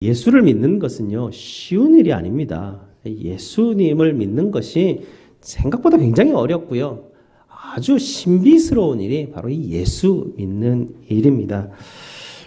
예수를 믿는 것은요, 쉬운 일이 아닙니다. 예수님을 믿는 것이 생각보다 굉장히 어렵고요. 아주 신비스러운 일이 바로 이 예수 믿는 일입니다.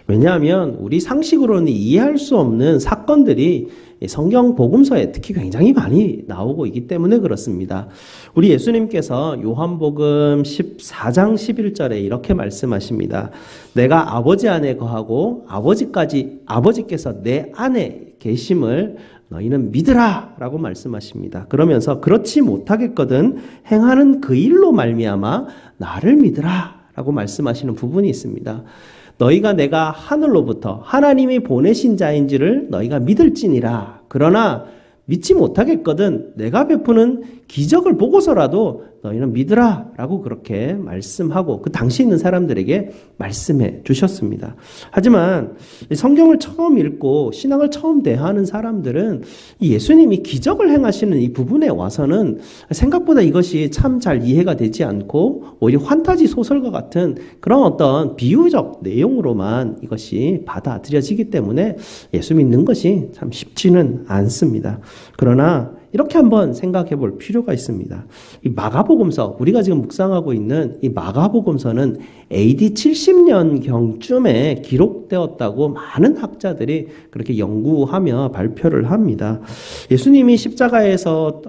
왜냐하면 우리 상식으로는 이해할 수 없는 사건들이 성경 복음서에 특히 굉장히 많이 나오고 있기 때문에 그렇습니다. 우리 예수님께서 요한복음 14장 11절에 이렇게 말씀하십니다. 내가 아버지 안에 거하고 아버지께서 내 안에 계심을 너희는 믿으라 라고 말씀하십니다. 그러면서 그렇지 못하겠거든 행하는 그 일로 말미암아 나를 믿으라 라고 말씀하시는 부분이 있습니다. 너희가 내가 하늘로부터 하나님이 보내신 자인지를 너희가 믿을지니라. 그러나 믿지 못하겠거든 내가 베푸는 기적을 보고서라도 너희는 믿으라 라고 그렇게 말씀하고 그 당시 있는 사람들에게 말씀해 주셨습니다. 하지만 성경을 처음 읽고 신앙을 처음 대하는 사람들은 이 예수님이 기적을 행하시는 이 부분에 와서는 생각보다 이것이 참 잘 이해가 되지 않고 오히려 환타지 소설과 같은 그런 어떤 비유적 내용으로만 이것이 받아들여지기 때문에 예수 믿는 것이 참 쉽지는 않습니다. 그러나 이렇게 한번 생각해 볼 필요가 있습니다. 이 마가복음서, 우리가 지금 묵상하고 있는 이 마가복음서는 AD 70년경쯤에 기록되었다고 많은 학자들이 그렇게 연구하며 발표를 합니다. 예수님이 십자가에서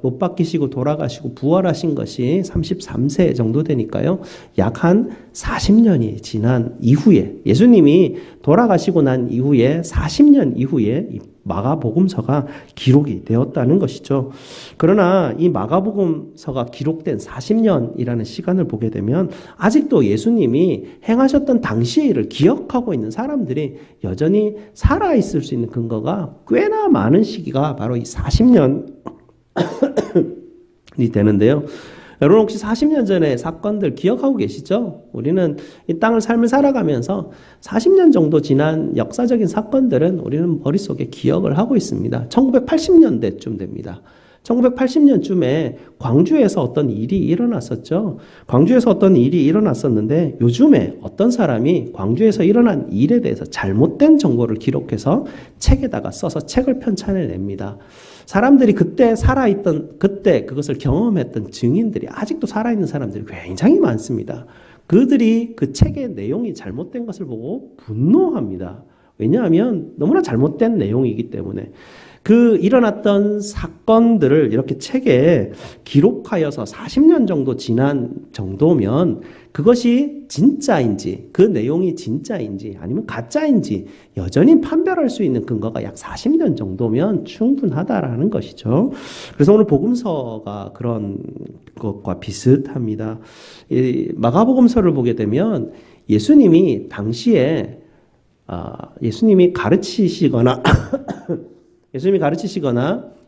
못 박히시고 돌아가시고 부활하신 것이 33세 정도 되니까요. 약 한 40년이 지난 이후에, 예수님이 돌아가시고 난 이후에 40년 이후에 이 마가복음서가 기록이 되었다는 것이죠. 그러나 이 마가복음서가 기록된 40년이라는 시간을 보게 되면 아직도 예수님이 행하셨던 당시의 일을 기억하고 있는 사람들이 여전히 살아있을 수 있는 근거가 꽤나 많은 시기가 바로 이 40년이 되는데요. 여러분 혹시 40년 전의 사건들 기억하고 계시죠? 우리는 이 땅을 삶을 살아가면서 40년 정도 지난 역사적인 사건들은 우리는 머릿속에 기억을 하고 있습니다. 1980년대쯤 됩니다. 1980년쯤에 광주에서 어떤 일이 일어났었죠. 광주에서 어떤 일이 일어났었는데 요즘에 어떤 사람이 광주에서 일어난 일에 대해서 잘못된 정보를 기록해서 책에다가 써서 책을 편찬해냅니다. 사람들이 그때 그때 그것을 경험했던 증인들이 아직도 살아있는 사람들이 굉장히 많습니다. 그들이 그 책의 내용이 잘못된 것을 보고 분노합니다. 왜냐하면 너무나 잘못된 내용이기 때문에. 그 일어났던 사건들을 이렇게 책에 기록하여서 40년 정도 지난 정도면 그것이 진짜인지, 그 내용이 진짜인지 아니면 가짜인지 여전히 판별할 수 있는 근거가 약 40년 정도면 충분하다라는 것이죠. 그래서 오늘 복음서가 그런 것과 비슷합니다. 이 마가복음서를 보게 되면 예수님이 당시에 예수님이 가르치시거나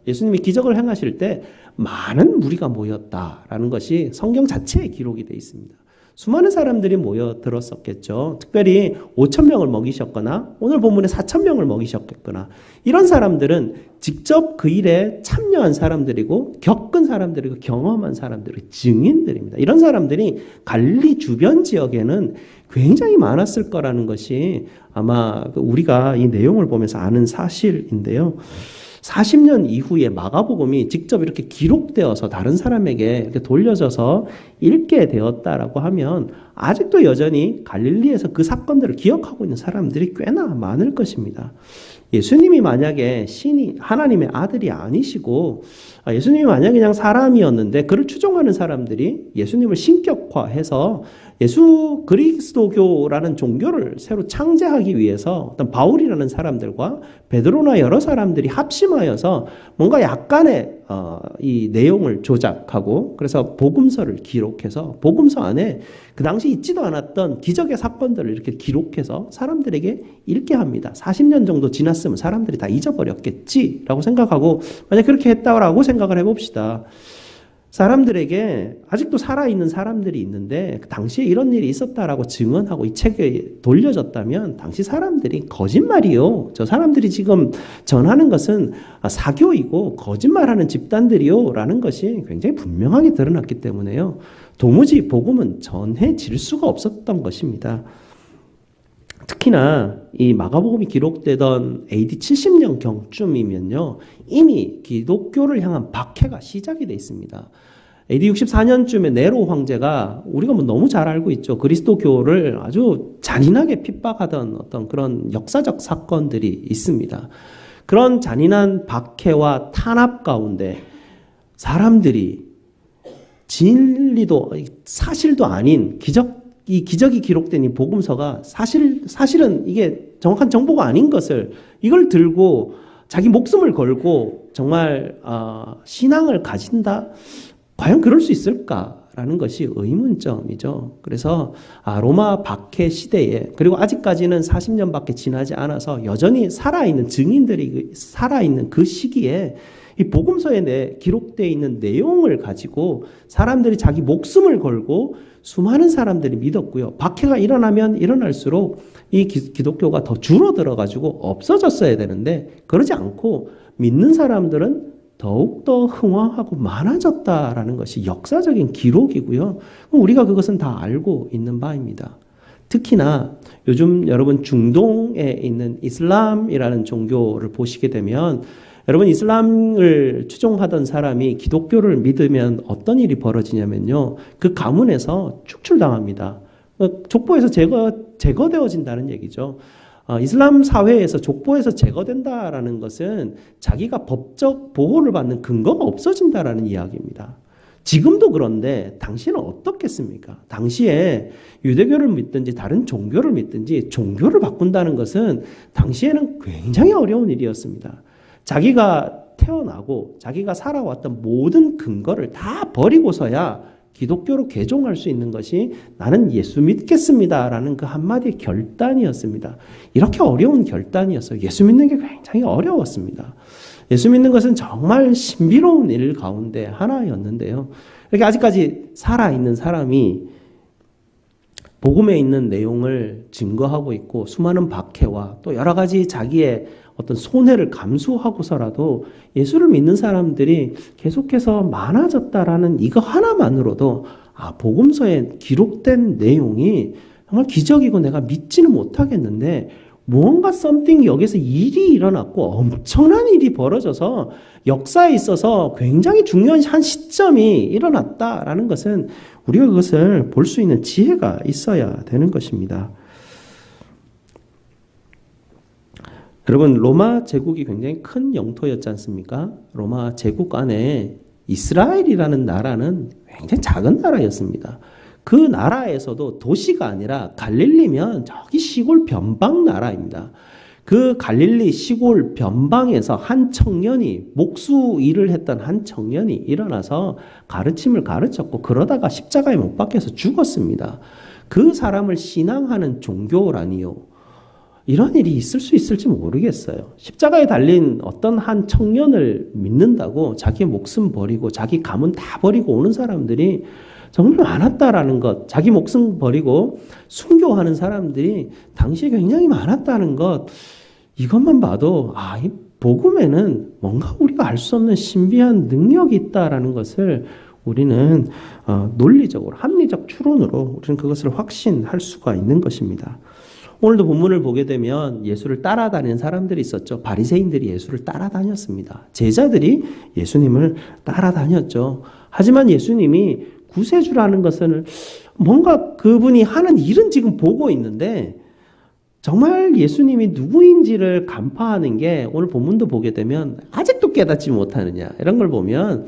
예수님이 기적을 행하실 때 많은 무리가 모였다라는 것이 성경 자체에 기록이 되어 있습니다. 수많은 사람들이 모여들었었겠죠. 특별히 5,000명을 먹이셨거나 오늘 본문에 4,000명을 먹이셨겠거나 이런 사람들은 직접 그 일에 참여한 사람들이고 겪은 사람들이고 경험한 사람들이 증인들입니다. 이런 사람들이 갈릴리 주변 지역에는 굉장히 많았을 거라는 것이 아마 우리가 이 내용을 보면서 아는 사실인데요. 40년 이후에 마가복음이 직접 이렇게 기록되어서 다른 사람에게 이렇게 돌려져서 읽게 되었다라고 하면 아직도 여전히 갈릴리에서 그 사건들을 기억하고 있는 사람들이 꽤나 많을 것입니다. 예수님이 만약에 신이 하나님의 아들이 아니시고 예수님이 만약에 그냥 사람이었는데 그를 추종하는 사람들이 예수님을 신격화해서 예수 그리스도교라는 종교를 새로 창제하기 위해서 어떤 바울이라는 사람들과 베드로나 여러 사람들이 합심하여서 뭔가 약간의 이 내용을 조작하고 그래서 복음서를 기록해서 복음서 안에 그 당시 있지도 않았던 기적의 사건들을 이렇게 기록해서 사람들에게 읽게 합니다. 40년 정도 지났으면 사람들이 다 잊어버렸겠지라고 생각하고 만약 그렇게 했다고 생각을 해봅시다. 사람들에게 아직도 살아있는 사람들이 있는데 그 당시에 이런 일이 있었다라고 증언하고 이 책에 돌려졌다면 당시 사람들이 거짓말이요. 저 사람들이 지금 전하는 것은 사교이고 거짓말하는 집단들이요. 라는 것이 굉장히 분명하게 드러났기 때문에요. 도무지 복음은 전해질 수가 없었던 것입니다. 특히나 이 마가복음이 기록되던 AD 70년 경쯤이면요, 이미 기독교를 향한 박해가 시작이 돼 있습니다. AD 64년쯤에 네로 황제가 우리가 뭐 너무 잘 알고 있죠. 그리스도교를 아주 잔인하게 핍박하던 어떤 그런 역사적 사건들이 있습니다. 그런 잔인한 박해와 탄압 가운데 사람들이 진리도 사실도 아닌 이 기적이 기록된 이 복음서가 사실은 이게 정확한 정보가 아닌 것을 이걸 들고 자기 목숨을 걸고 정말 신앙을 가진다? 과연 그럴 수 있을까라는 것이 의문점이죠. 그래서 로마 박해 시대에, 그리고 아직까지는 40년밖에 지나지 않아서 여전히 살아있는 증인들이 살아있는 그 시기에 이 복음서에 기록되어 있는 내용을 가지고 사람들이 자기 목숨을 걸고 수많은 사람들이 믿었고요. 박해가 일어나면 일어날수록 이 기독교가 더 줄어들어가지고 없어졌어야 되는데 그러지 않고 믿는 사람들은 더욱더 흥왕하고 많아졌다라는 것이 역사적인 기록이고요. 우리가 그것은 다 알고 있는 바입니다. 특히나 요즘 여러분 중동에 있는 이슬람이라는 종교를 보시게 되면 여러분 이슬람을 추종하던 사람이 기독교를 믿으면 어떤 일이 벌어지냐면요. 그 가문에서 축출당합니다. 족보에서 제거되어진다는 얘기죠. 이슬람 사회에서 족보에서 제거된다라는 것은 자기가 법적 보호를 받는 근거가 없어진다라는 이야기입니다. 지금도 그런데 당시는 어떻겠습니까? 당시에 유대교를 믿든지 다른 종교를 믿든지 종교를 바꾼다는 것은 당시에는 굉장히 어려운 일이었습니다. 자기가 태어나고 자기가 살아왔던 모든 근거를 다 버리고서야 기독교로 개종할 수 있는 것이 나는 예수 믿겠습니다라는 그 한마디의 결단이었습니다. 이렇게 어려운 결단이었어요. 예수 믿는 게 굉장히 어려웠습니다. 예수 믿는 것은 정말 신비로운 일 가운데 하나였는데요. 이렇게 아직까지 살아있는 사람이 복음에 있는 내용을 증거하고 있고 수많은 박해와 또 여러 가지 자기의 어떤 손해를 감수하고서라도 예수를 믿는 사람들이 계속해서 많아졌다라는 이거 하나만으로도 복음서에 기록된 내용이 정말 기적이고 내가 믿지는 못하겠는데 무언가 something 여기서 일이 일어났고 엄청난 일이 벌어져서 역사에 있어서 굉장히 중요한 한 시점이 일어났다라는 것은 우리가 그것을 볼 수 있는 지혜가 있어야 되는 것입니다. 여러분 로마 제국이 굉장히 큰 영토였지 않습니까? 로마 제국 안에 이스라엘이라는 나라는 굉장히 작은 나라였습니다. 그 나라에서도 도시가 아니라 갈릴리면 저기 시골 변방 나라입니다. 그 갈릴리 시골 변방에서 한 청년이 목수 일을 했던 한 청년이 일어나서 가르침을 가르쳤고 그러다가 십자가에 못 박혀서 죽었습니다. 그 사람을 신앙하는 종교라니요. 이런 일이 있을 수 있을지 모르겠어요. 십자가에 달린 어떤 한 청년을 믿는다고 자기 목숨 버리고 자기 가문 다 버리고 오는 사람들이 정말 많았다라는 것, 자기 목숨 버리고 순교하는 사람들이 당시에 굉장히 많았다는 것, 이것만 봐도 이 복음에는 뭔가 우리가 알 수 없는 신비한 능력이 있다라는 것을 우리는 논리적으로 합리적 추론으로 우리는 그것을 확신할 수가 있는 것입니다. 오늘도 본문을 보게 되면 예수를 따라다니는 사람들이 있었죠. 바리새인들이 예수를 따라다녔습니다. 제자들이 예수님을 따라다녔죠. 하지만 예수님이 구세주라는 것은 뭔가 그분이 하는 일은 지금 보고 있는데 정말 예수님이 누구인지를 간파하는 게 오늘 본문도 보게 되면 아직도 깨닫지 못하느냐 이런 걸 보면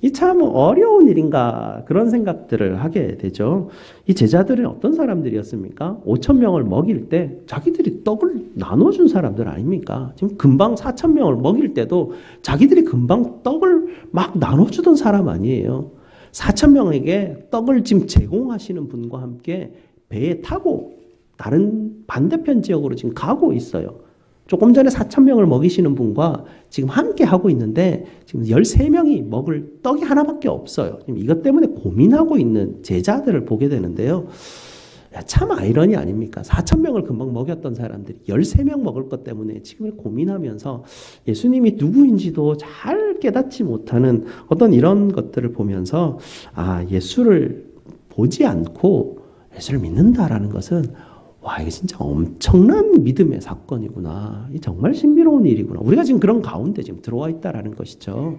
이 참 어려운 일인가 그런 생각들을 하게 되죠. 이 제자들은 어떤 사람들이었습니까? 5,000명을 먹일 때 자기들이 떡을 나눠준 사람들 아닙니까? 지금 금방 4,000명을 먹일 때도 자기들이 금방 떡을 막 나눠주던 사람 아니에요. 4,000명에게 떡을 지금 제공하시는 분과 함께 배에 타고 다른 반대편 지역으로 지금 가고 있어요. 조금 전에 4,000명을 먹이시는 분과 지금 함께 하고 있는데 지금 13명이 먹을 떡이 하나밖에 없어요. 지금 이것 때문에 고민하고 있는 제자들을 보게 되는데요. 참 아이러니 아닙니까? 4,000명을 금방 먹였던 사람들이 13명 먹을 것 때문에 지금 고민하면서 예수님이 누구인지도 잘 깨닫지 못하는 어떤 이런 것들을 보면서 예수를 보지 않고 예수를 믿는다라는 것은 와, 이게 진짜 엄청난 믿음의 사건이구나. 이 정말 신비로운 일이구나. 우리가 지금 그런 가운데 지금 들어와 있다라는 것이죠.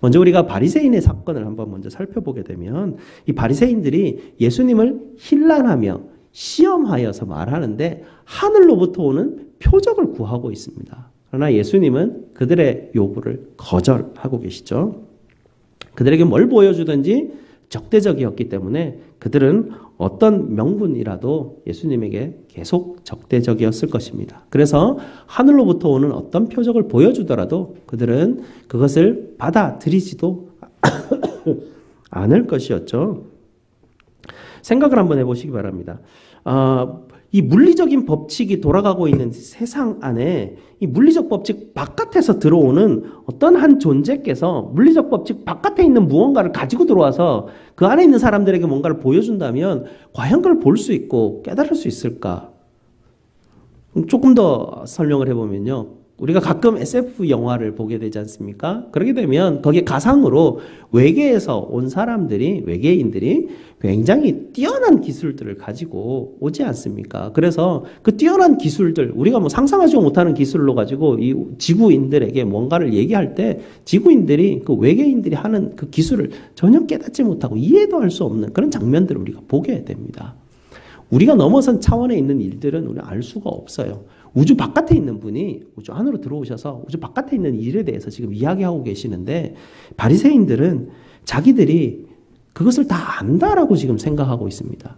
먼저 우리가 바리새인의 사건을 한번 먼저 살펴보게 되면 이 바리새인들이 예수님을 힐난하며 시험하여서 말하는데 하늘로부터 오는 표적을 구하고 있습니다. 그러나 예수님은 그들의 요구를 거절하고 계시죠. 그들에게 뭘 보여주든지 적대적이었기 때문에 그들은 어떤 명분이라도 예수님에게 계속 적대적이었을 것입니다. 그래서 하늘로부터 오는 어떤 표적을 보여주더라도 그들은 그것을 받아들이지도 않을 것이었죠. 생각을 한번 해보시기 바랍니다. 이 물리적인 법칙이 돌아가고 있는 세상 안에 이 물리적 법칙 바깥에서 들어오는 어떤 한 존재께서 물리적 법칙 바깥에 있는 무언가를 가지고 들어와서 그 안에 있는 사람들에게 뭔가를 보여준다면 과연 그걸 볼 수 있고 깨달을 수 있을까? 조금 더 설명을 해보면요. 우리가 가끔 SF 영화를 보게 되지 않습니까? 그렇게 되면 거기에 가상으로 외계에서 온 사람들이, 외계인들이 굉장히 뛰어난 기술들을 가지고 오지 않습니까? 그래서 그 뛰어난 기술들, 우리가 뭐 상상하지 못하는 기술로 가지고 이 지구인들에게 뭔가를 얘기할 때 지구인들이 그 외계인들이 하는 그 기술을 전혀 깨닫지 못하고 이해도 할 수 없는 그런 장면들을 우리가 보게 됩니다. 우리가 넘어선 차원에 있는 일들은 우리가 알 수가 없어요. 우주 바깥에 있는 분이 우주 안으로 들어오셔서 우주 바깥에 있는 일에 대해서 지금 이야기하고 계시는데 바리새인들은 자기들이 그것을 다 안다라고 지금 생각하고 있습니다.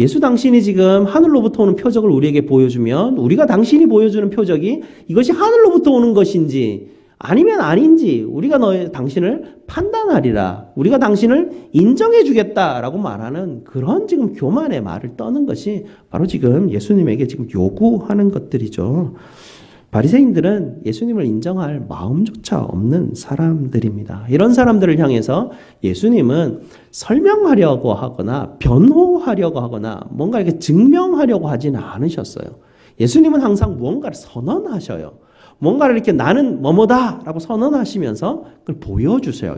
예수 당신이 지금 하늘로부터 오는 표적을 우리에게 보여주면 우리가 당신이 보여주는 표적이 이것이 하늘로부터 오는 것인지 아니면 아닌지 우리가 당신을 판단하리라. 우리가 당신을 인정해 주겠다라고 말하는 그런 지금 교만의 말을 떠는 것이 바로 지금 예수님에게 지금 요구하는 것들이죠. 바리새인들은 예수님을 인정할 마음조차 없는 사람들입니다. 이런 사람들을 향해서 예수님은 설명하려고 하거나 변호하려고 하거나 뭔가 이렇게 증명하려고 하지는 않으셨어요. 예수님은 항상 무언가를 선언하셔요. 뭔가를 이렇게 나는 뭐뭐다라고 선언하시면서 그걸 보여주세요.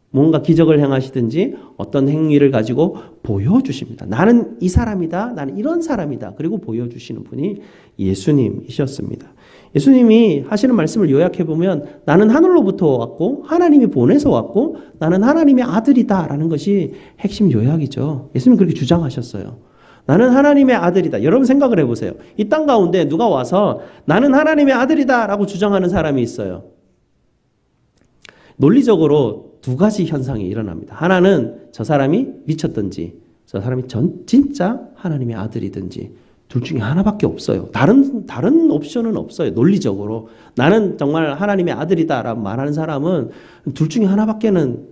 뭔가 기적을 행하시든지 어떤 행위를 가지고 보여주십니다. 나는 이 사람이다. 나는 이런 사람이다. 그리고 보여주시는 분이 예수님이셨습니다. 예수님이 하시는 말씀을 요약해보면 나는 하늘로부터 왔고 하나님이 보내서 왔고 나는 하나님의 아들이다라는 것이 핵심 요약이죠. 예수님 그렇게 주장하셨어요. 나는 하나님의 아들이다. 여러분 생각을 해보세요. 이 땅 가운데 누가 와서 나는 하나님의 아들이다 라고 주장하는 사람이 있어요. 논리적으로 두 가지 현상이 일어납니다. 하나는 저 사람이 미쳤든지 저 사람이 진짜 하나님의 아들이든지 둘 중에 하나밖에 없어요. 다른 옵션은 없어요. 논리적으로. 나는 정말 하나님의 아들이다 라고 말하는 사람은 둘 중에 하나밖에는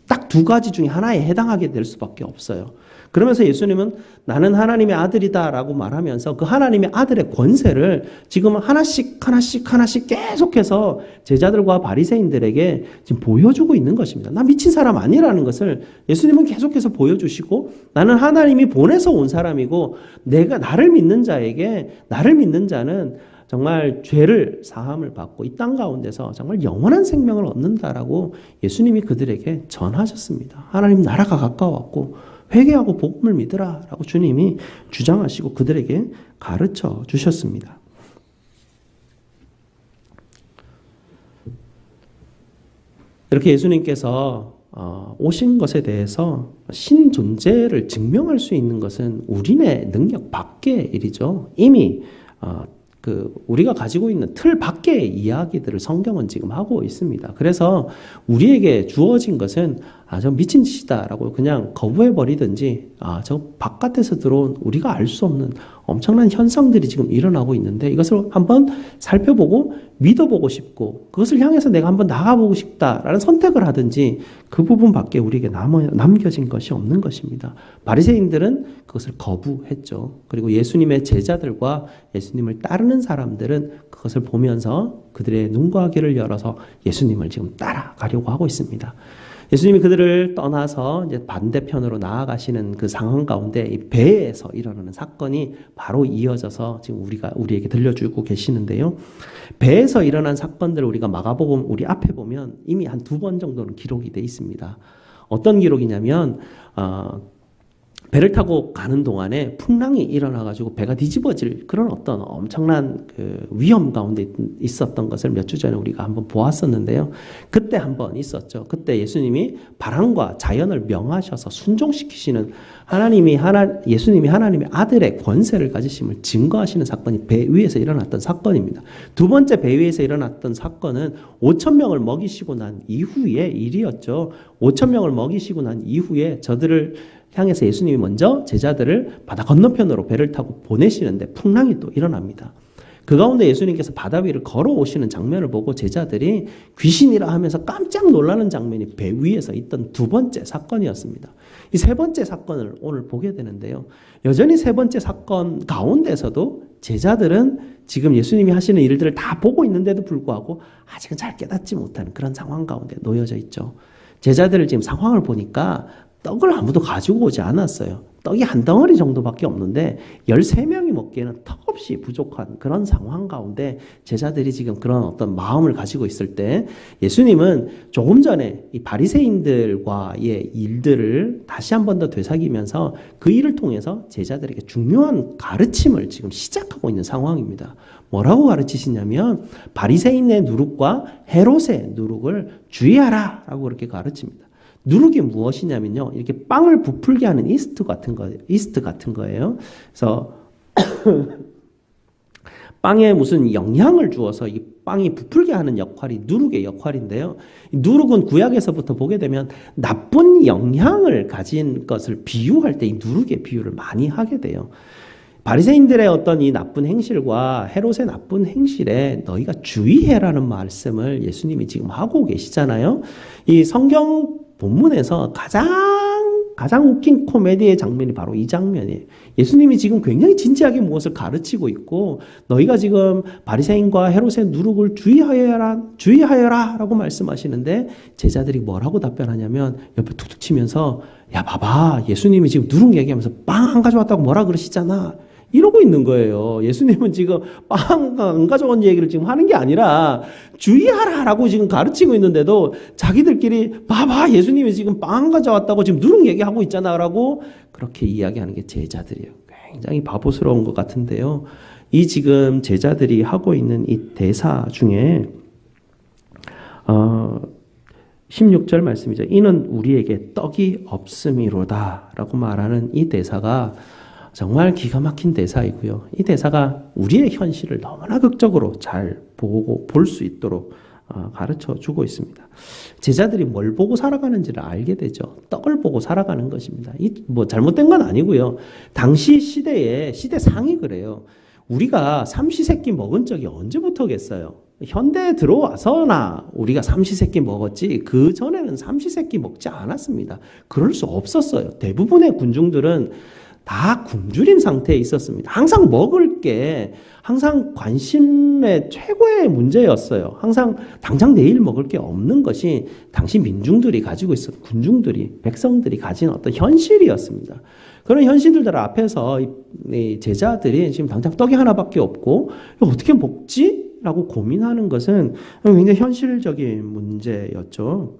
딱 두 가지 중에 하나에 해당하게 될 수밖에 없어요. 그러면서 예수님은 나는 하나님의 아들이다 라고 말하면서 그 하나님의 아들의 권세를 지금 하나씩 계속해서 제자들과 바리새인들에게 지금 보여주고 있는 것입니다. 나 미친 사람 아니라는 것을 예수님은 계속해서 보여주시고 나는 하나님이 보내서 온 사람이고 나를 믿는 자는 정말 죄를 사함을 받고 이 땅 가운데서 정말 영원한 생명을 얻는다라고 예수님이 그들에게 전하셨습니다. 하나님 나라가 가까웠고 회개하고 복음을 믿으라 라고 주님이 주장하시고 그들에게 가르쳐 주셨습니다. 이렇게 예수님께서 오신 것에 대해서 신 존재를 증명할 수 있는 것은 우리의 능력 밖의 일이죠. 이미 우리가 가지고 있는 틀 밖의 이야기들을 성경은 지금 하고 있습니다. 그래서 우리에게 주어진 것은 저 미친 짓이다라고 그냥 거부해버리든지 저 바깥에서 들어온 우리가 알 수 없는 엄청난 현상들이 지금 일어나고 있는데 이것을 한번 살펴보고 믿어보고 싶고 그것을 향해서 내가 한번 나가보고 싶다라는 선택을 하든지 그 부분밖에 우리에게 남겨진 것이 없는 것입니다. 바리새인들은 그것을 거부했죠. 그리고 예수님의 제자들과 예수님을 따르는 사람들은 그것을 보면서 그들의 눈과 귀를 열어서 예수님을 지금 따라가려고 하고 있습니다. 예수님이 그들을 떠나서 이제 반대편으로 나아가시는 그 상황 가운데 이 배에서 일어나는 사건이 바로 이어져서 지금 우리에게 들려주고 계시는데요. 배에서 일어난 사건들을 우리가 마가복음 우리 앞에 보면 이미 한 2번 정도는 기록이 돼 있습니다. 어떤 기록이냐면 배를 타고 가는 동안에 풍랑이 일어나가지고 배가 뒤집어질 그런 어떤 엄청난 그 위험 가운데 있었던 것을 몇 주 전에 우리가 한번 보았었는데요. 그때 한번 있었죠. 그때 예수님이 바람과 자연을 명하셔서 순종시키시는 예수님이 하나님의 아들의 권세를 가지심을 증거하시는 사건이 배 위에서 일어났던 사건입니다. 두 번째 배 위에서 일어났던 사건은 5천 명을 먹이시고 난 이후의 일이었죠. 5천 명을 먹이시고 난 이후에 저들을 향해서 예수님이 먼저 제자들을 바다 건너편으로 배를 타고 보내시는데 풍랑이 또 일어납니다. 그 가운데 예수님께서 바다 위를 걸어오시는 장면을 보고 제자들이 귀신이라 하면서 깜짝 놀라는 장면이 배 위에서 있던 두 번째 사건이었습니다. 이 세 번째 사건을 오늘 보게 되는데요. 여전히 세 번째 사건 가운데서도 제자들은 지금 예수님이 하시는 일들을 다 보고 있는데도 불구하고 아직은 잘 깨닫지 못하는 그런 상황 가운데 놓여져 있죠. 제자들을 지금 상황을 보니까 떡을 아무도 가지고 오지 않았어요. 떡이 한 덩어리 정도밖에 없는데 13명이 먹기에는 턱없이 부족한 그런 상황 가운데 제자들이 지금 그런 어떤 마음을 가지고 있을 때 예수님은 조금 전에 이 바리새인들과의 일들을 다시 한 번 더 되새기면서 그 일을 통해서 제자들에게 중요한 가르침을 지금 시작하고 있는 상황입니다. 뭐라고 가르치시냐면 바리새인의 누룩과 헤롯의 누룩을 주의하라 라고 그렇게 가르칩니다. 누룩이 무엇이냐면요. 이렇게 빵을 부풀게 하는 이스트 같은 거예요. 그래서 빵에 무슨 영향을 주어서 이 빵이 부풀게 하는 역할이 누룩의 역할인데요. 누룩은 구약에서부터 보게 되면 나쁜 영향을 가진 것을 비유할 때 이 누룩의 비유를 많이 하게 돼요. 바리새인들의 어떤 이 나쁜 행실과 헤롯의 나쁜 행실에 너희가 주의해라는 말씀을 예수님이 지금 하고 계시잖아요. 이 성경 본문에서 가장 웃긴 코미디의 장면이 바로 이 장면이에요. 예수님이 지금 굉장히 진지하게 무엇을 가르치고 있고 너희가 지금 바리새인과 헤롯의 누룩을 주의하여라 라고 말씀하시는데 제자들이 뭐라고 답변하냐면 옆에 툭툭 치면서 야 봐봐 예수님이 지금 누룩 얘기하면서 빵 안 가져왔다고 뭐라 그러시잖아. 이러고 있는 거예요. 예수님은 지금 빵 안 가져온 얘기를 지금 하는 게 아니라 주의하라라고 지금 가르치고 있는데도 자기들끼리 봐봐 예수님이 지금 빵 가져왔다고 지금 누룩 얘기하고 있잖아 라고 그렇게 이야기하는 게 제자들이에요. 굉장히 바보스러운 것 같은데요. 이 지금 제자들이 하고 있는 이 대사 중에 16절 말씀이죠. 이는 우리에게 떡이 없음이로다 라고 말하는 이 대사가 정말 기가 막힌 대사이고요. 이 대사가 우리의 현실을 너무나 극적으로 잘 보고 볼 수 있도록 가르쳐 주고 있습니다. 제자들이 뭘 보고 살아가는지를 알게 되죠. 떡을 보고 살아가는 것입니다. 뭐 잘못된 건 아니고요. 당시 시대상이 그래요. 우리가 삼시세끼 먹은 적이 언제부터겠어요? 현대에 들어와서나 우리가 삼시세끼 먹었지 그 전에는 삼시세끼 먹지 않았습니다. 그럴 수 없었어요. 대부분의 군중들은 다 굶주린 상태에 있었습니다. 항상 먹을 게 항상 관심의 최고의 문제였어요. 항상 당장 내일 먹을 게 없는 것이 당시 민중들이 가지고 있었던 백성들이 가진 어떤 현실이었습니다. 그런 현실들 앞에서 이 제자들이 지금 당장 떡이 하나밖에 없고 어떻게 먹지? 라고 고민하는 것은 굉장히 현실적인 문제였죠.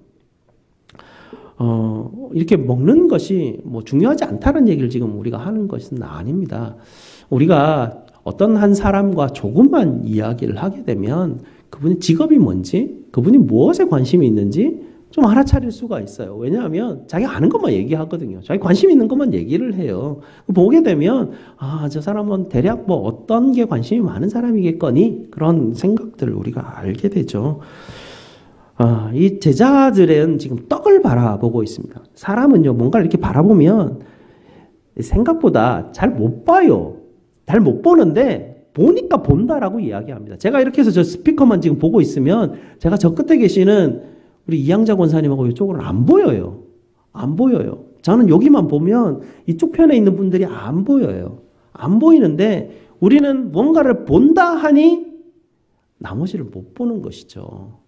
이렇게 먹는 것이 뭐 중요하지 않다는 얘기를 지금 우리가 하는 것은 아닙니다. 우리가 어떤 한 사람과 조금만 이야기를 하게 되면 그분의 직업이 뭔지, 그분이 무엇에 관심이 있는지 좀 알아차릴 수가 있어요. 왜냐하면 자기 아는 것만 얘기하거든요. 자기 관심 있는 것만 얘기를 해요. 보게 되면 저 사람은 대략 뭐 어떤 게 관심이 많은 사람이겠거니 그런 생각들을 우리가 알게 되죠. 이 제자들은 지금 떡을 바라보고 있습니다. 사람은요, 뭔가를 이렇게 바라보면 생각보다 잘 못 봐요. 잘 못 보는데, 보니까 본다라고 이야기합니다. 제가 이렇게 해서 저 스피커만 지금 보고 있으면, 제가 저 끝에 계시는 우리 이양자 권사님하고 이쪽으로는 안 보여요. 안 보여요. 저는 여기만 보면 이쪽 편에 있는 분들이 안 보여요. 안 보이는데, 우리는 뭔가를 본다 하니, 나머지를 못 보는 것이죠.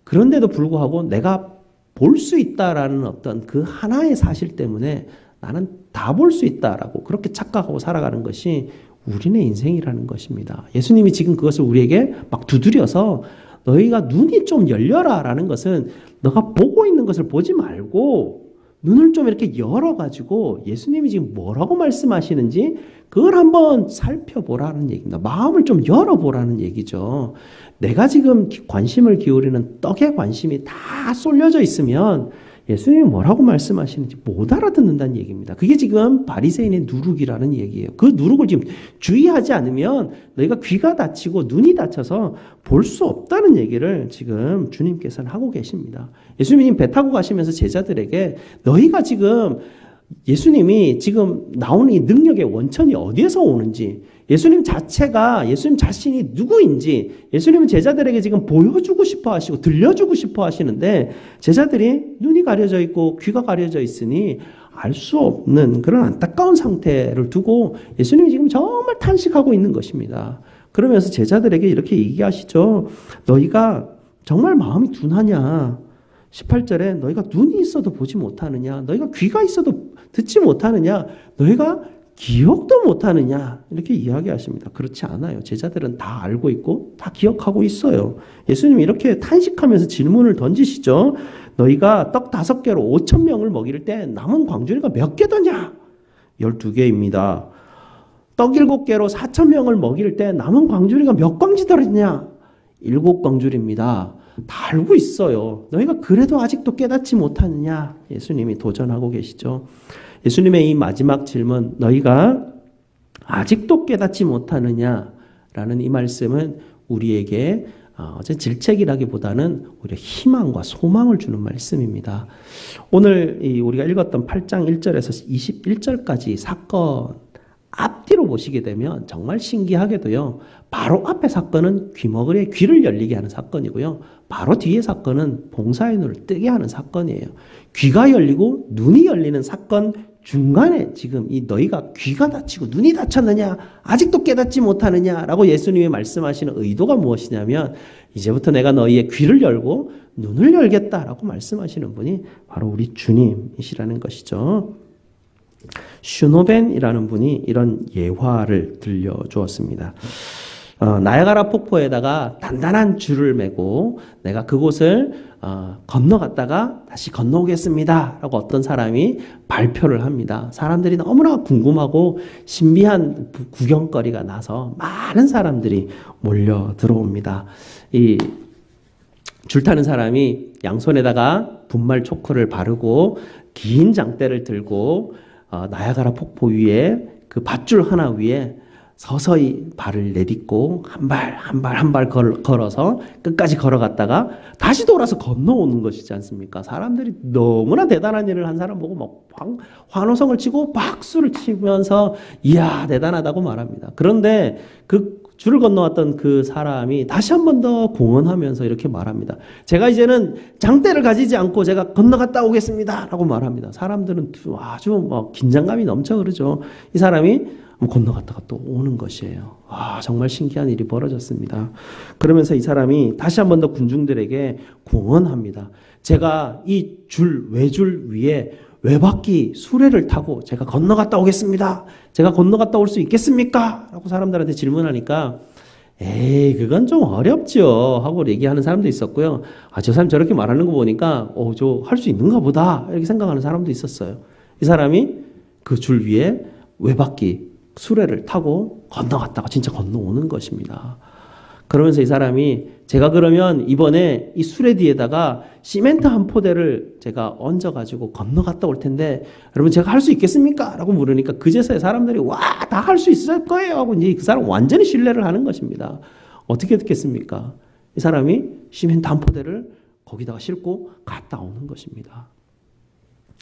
그런데도 불구하고 내가 볼 수 있다라는 어떤 그 하나의 사실 때문에 나는 다 볼 수 있다라고 그렇게 착각하고 살아가는 것이 우리네 인생이라는 것입니다. 예수님이 지금 그것을 우리에게 막 두드려서 너희가 눈이 좀 열려라라는 것은 너가 보고 있는 것을 보지 말고 눈을 좀 이렇게 열어가지고 예수님이 지금 뭐라고 말씀하시는지 그걸 한번 살펴보라는 얘기입니다. 마음을 좀 열어보라는 얘기죠. 내가 지금 관심을 기울이는 떡에 관심이 다 쏠려져 있으면 예수님이 뭐라고 말씀하시는지 못 알아듣는다는 얘기입니다. 그게 지금 바리새인의 누룩이라는 얘기예요. 그 누룩을 지금 주의하지 않으면 너희가 귀가 다치고 눈이 다쳐서 볼 수 없다는 얘기를 지금 주님께서는 하고 계십니다. 예수님이 배 타고 가시면서 제자들에게 너희가 지금 예수님이 지금 나오는 이 능력의 원천이 어디에서 오는지, 예수님 자체가 예수님 자신이 누구인지 예수님은 제자들에게 지금 보여주고 싶어 하시고 들려주고 싶어 하시는데 제자들이 눈이 가려져 있고 귀가 가려져 있으니 알 수 없는 그런 안타까운 상태를 두고 예수님이 지금 정말 탄식하고 있는 것입니다. 그러면서 제자들에게 이렇게 얘기하시죠. 너희가 정말 마음이 둔하냐? 18절에 너희가 눈이 있어도 보지 못하느냐? 너희가 귀가 있어도 듣지 못하느냐? 너희가 기억도 못하느냐? 이렇게 이야기하십니다. 그렇지 않아요. 제자들은 다 알고 있고 다 기억하고 있어요. 예수님이 이렇게 탄식하면서 질문을 던지시죠. 너희가 떡 5개로 5,000명을 먹일 때 남은 광주리가 몇 개더냐? 12개입니다. 떡 7개로 4,000명을 먹일 때 남은 광주리가 몇 광지더냐? 7광주리입니다. 다 알고 있어요. 너희가 그래도 아직도 깨닫지 못하느냐? 예수님이 도전하고 계시죠. 예수님의 이 마지막 질문, 너희가 아직도 깨닫지 못하느냐라는 이 말씀은 우리에게 질책이라기보다는 오히려 희망과 소망을 주는 말씀입니다. 오늘 우리가 읽었던 8장 1절에서 21절까지 사건 앞뒤로 보시게 되면 정말 신기하게도요. 바로 앞에 사건은 귀머거리에 귀를 열리게 하는 사건이고요. 바로 뒤에 사건은 봉사의 눈을 뜨게 하는 사건이에요. 귀가 열리고 눈이 열리는 사건 중간에 지금 이 너희가 귀가 다치고 눈이 다쳤느냐? 아직도 깨닫지 못하느냐라고 예수님이 말씀하시는 의도가 무엇이냐면 이제부터 내가 너희의 귀를 열고 눈을 열겠다라고 말씀하시는 분이 바로 우리 주님이시라는 것이죠. 슈노벤이라는 분이 이런 예화를 들려주었습니다. 나야가라 폭포에다가 단단한 줄을 매고 내가 그곳을 건너갔다가 다시 건너오겠습니다 라고 어떤 사람이 발표를 합니다. 사람들이 너무나 궁금하고 신비한 구경거리가 나서 많은 사람들이 몰려 들어옵니다. 이 줄 타는 사람이 양손에다가 분말 초크를 바르고 긴 장대를 들고 나야가라 폭포 위에 그 밧줄 하나 위에 서서히 발을 내딛고 한 발 걸어서 끝까지 걸어갔다가 다시 돌아서 건너오는 것이지 않습니까? 사람들이 너무나 대단한 일을 한 사람 보고 막 환호성을 치고 박수를 치면서 이야 대단하다고 말합니다. 그런데 그 줄을 건너왔던 그 사람이 다시 한 번 더 공언하면서 이렇게 말합니다. 제가 이제는 장대를 가지지 않고 제가 건너갔다 오겠습니다 라고 말합니다. 사람들은 아주 긴장감이 넘쳐 그러죠. 이 사람이 건너갔다가 또 오는 것이에요. 정말 신기한 일이 벌어졌습니다. 그러면서 이 사람이 다시 한 번 더 군중들에게 공언합니다. 제가 이 외줄 위에 외바퀴 수레를 타고 제가 건너갔다 오겠습니다. 제가 건너갔다 올 수 있겠습니까? 라고 사람들한테 질문하니까 에이 그건 좀 어렵죠 하고 얘기하는 사람도 있었고요. 저 사람 저렇게 말하는 거 보니까 저 할 수 있는가 보다 이렇게 생각하는 사람도 있었어요. 이 사람이 그 줄 위에 외바퀴 수레를 타고 건너갔다가 진짜 건너오는 것입니다. 그러면서 이 사람이 제가 그러면 이번에 이 수레 뒤에다가 시멘트 한 포대를 제가 얹어가지고 건너갔다 올 텐데 여러분 제가 할 수 있겠습니까? 라고 물으니까 그제서야 사람들이 다 할 수 있을 거예요 하고 이제 그 사람 완전히 신뢰를 하는 것입니다. 어떻게 듣겠습니까? 이 사람이 시멘트 한 포대를 거기다가 싣고 갔다 오는 것입니다.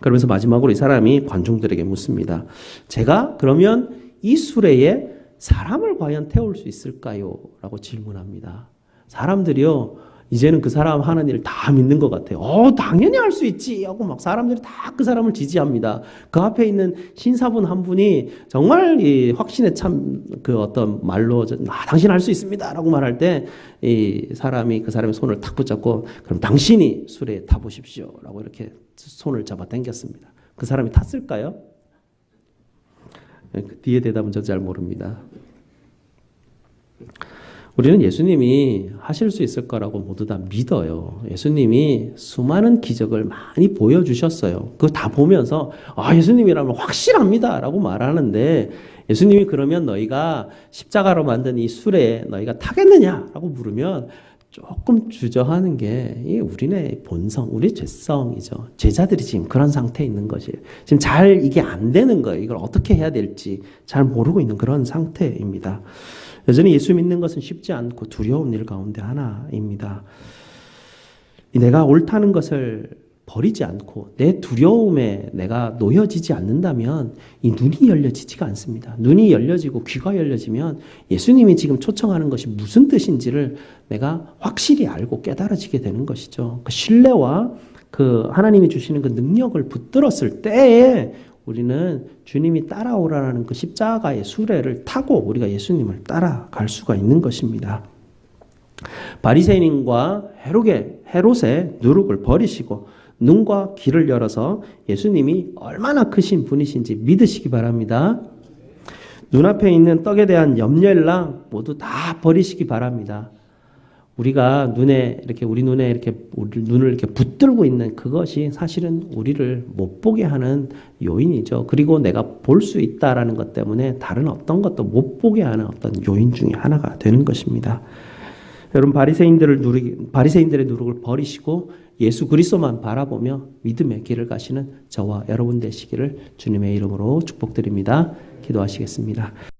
그러면서 마지막으로 이 사람이 관중들에게 묻습니다. 제가 그러면 이 수레에 사람을 과연 태울 수 있을까요? 라고 질문합니다. 사람들이요, 이제는 그 사람 하는 일을 다 믿는 것 같아요. 당연히 할 수 있지! 하고 막 사람들이 다 그 사람을 지지합니다. 그 앞에 있는 신사분 한 분이 정말 이 확신에 참 그 어떤 말로 당신 할 수 있습니다! 라고 말할 때 이 사람이 그 사람의 손을 탁 붙잡고 그럼 당신이 수레에 타보십시오! 라고 이렇게 손을 잡아 당겼습니다. 그 사람이 탔을까요? 그 뒤에 대답은 저도 잘 모릅니다. 우리는 예수님이 하실 수 있을 거라고 모두 다 믿어요. 예수님이 수많은 기적을 많이 보여주셨어요. 그거 다 보면서 예수님이라면 확실합니다 라고 말하는데, 예수님이 그러면 너희가 십자가로 만든 이 술에 너희가 타겠느냐 라고 물으면 조금 주저하는 게 우리네 본성, 우리 죄성이죠. 제자들이 지금 그런 상태에 있는 거지. 지금 잘 이게 안 되는 거예요. 이걸 어떻게 해야 될지 잘 모르고 있는 그런 상태입니다. 여전히 예수 믿는 것은 쉽지 않고 두려운 일 가운데 하나입니다. 내가 옳다는 것을 버리지 않고 내 두려움에 내가 놓여지지 않는다면 이 눈이 열려지지가 않습니다. 눈이 열려지고 귀가 열려지면 예수님이 지금 초청하는 것이 무슨 뜻인지를 내가 확실히 알고 깨달아지게 되는 것이죠. 그 신뢰와 그 하나님이 주시는 그 능력을 붙들었을 때에 우리는 주님이 따라오라는 그 십자가의 수레를 타고 우리가 예수님을 따라갈 수가 있는 것입니다. 바리새인과 헤롯의 누룩을 버리시고 눈과 귀를 열어서 예수님이 얼마나 크신 분이신지 믿으시기 바랍니다. 눈앞에 있는 떡에 대한 염려일랑 모두 다 버리시기 바랍니다. 우리가 우리 눈을 이렇게 붙들고 있는 그것이 사실은 우리를 못 보게 하는 요인이죠. 그리고 내가 볼 수 있다라는 것 때문에 다른 어떤 것도 못 보게 하는 어떤 요인 중에 하나가 되는 것입니다. 여러분, 바리새인들의 누룩을 버리시고 예수 그리스도만 바라보며 믿음의 길을 가시는 저와 여러분 되시기를 주님의 이름으로 축복드립니다. 기도하시겠습니다.